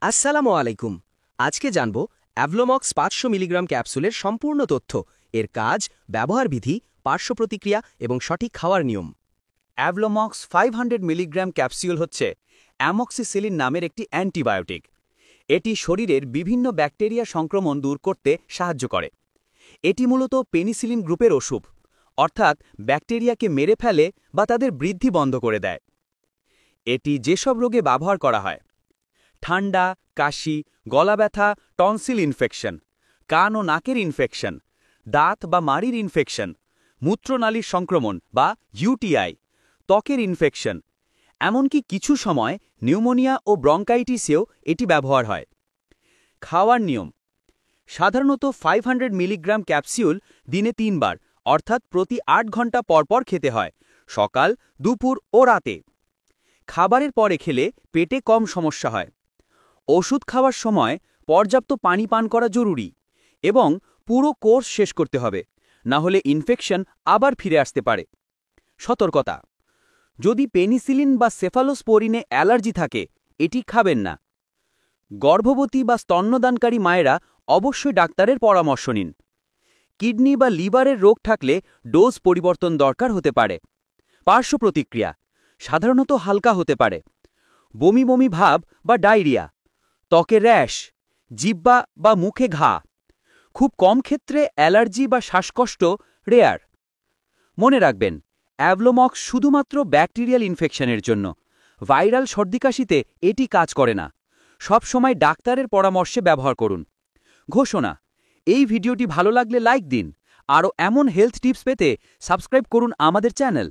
আসসালামু আলাইকুম। আজকে জানব অ্যাভলোমক্স ৫০০ মিলিগ্রাম ক্যাপসুলের সম্পূর্ণ তথ্য, এর কাজ, ব্যবহারবিধি, পার্শ্বপ্রতিক্রিয়া এবং সঠিক খাওয়ার নিয়ম। অ্যাভলোমক্স 500 মিলিগ্রাম ক্যাপসুল হচ্ছে অ্যামক্সিসিলিন নামের একটি অ্যান্টিবায়োটিক। এটি শরীরের বিভিন্ন ব্যাকটেরিয়া সংক্রমণ দূর করতে সাহায্য করে। এটি মূলত পেনিসিলিন গ্রুপের ওষুধ, অর্থাৎ ব্যাকটেরিয়াকে মেরে ফেলে বা তাদের বৃদ্ধি বন্ধ করে দেয়। এটি যেসব রোগে ব্যবহার করা হয়: ঠান্ডা, কাশি, গলা ব্যথা, টনসিল ইনফেকশন, কান ও নাকের ইনফেকশন, দাঁত বা মাড়ির ইনফেকশন, মূত্রনালীর সংক্রমণ বা ইউটিআই, ত্বকের ইনফেকশন, এমনকি কিছু সময় নিউমোনিয়া ও ব্রঙ্কাইটিসেও এটি ব্যবহার হয়। খাওয়ার নিয়ম: সাধারণত 500 মিলিগ্রাম ক্যাপসুল দিনে 3 বার, অর্থাৎ প্রতি 8 ঘন্টা পরপর খেতে হয়, সকাল, দুপুর ও রাতে। খাবারের পরে খেলে পেটে কম সমস্যা হয়। ওষুধ খাওয়ার সময় পর্যাপ্ত পানি পান করা জরুরি এবং পুরো কোর্স শেষ করতে হবে, না হলে ইনফেকশন আবার ফিরে আসতে পারে। সতর্কতা: যদি পেনিসিলিন বা সেফালোস্পোরিনে অ্যালার্জি থাকে, এটি খাবেন না। গর্ভবতী বা স্তন্যদানকারী মায়েরা অবশ্যই ডাক্তারের পরামর্শ নিন। কিডনি বা লিভারের রোগ থাকলে ডোজ পরিবর্তন দরকার হতে পারে। পার্শ্বপ্রতিক্রিয়া সাধারণত হালকা হতে পারে: বমি বমি ভাব বা ডায়রিয়া, ত্বকে র্যাশ, জিহ্বা বা মুখে ঘা। খুব কম ক্ষেত্রে অ্যালার্জি বা শ্বাসকষ্ট রেয়ার। মনে রাখবেন, অ্যাভলোমক্স শুধুমাত্র ব্যাকটেরিয়াল ইনফেকশনের জন্য। ভাইরাল সর্দিকাশিতে এটি কাজ করে না। সব সময় ডাক্তারের পরামর্শে ব্যবহার করুন। ঘোষণা: এই ভিডিওটি ভালো লাগলে লাইক দিন। আরও এমন হেলথ টিপস পেতে সাবস্ক্রাইব করুন আমাদের চ্যানেল।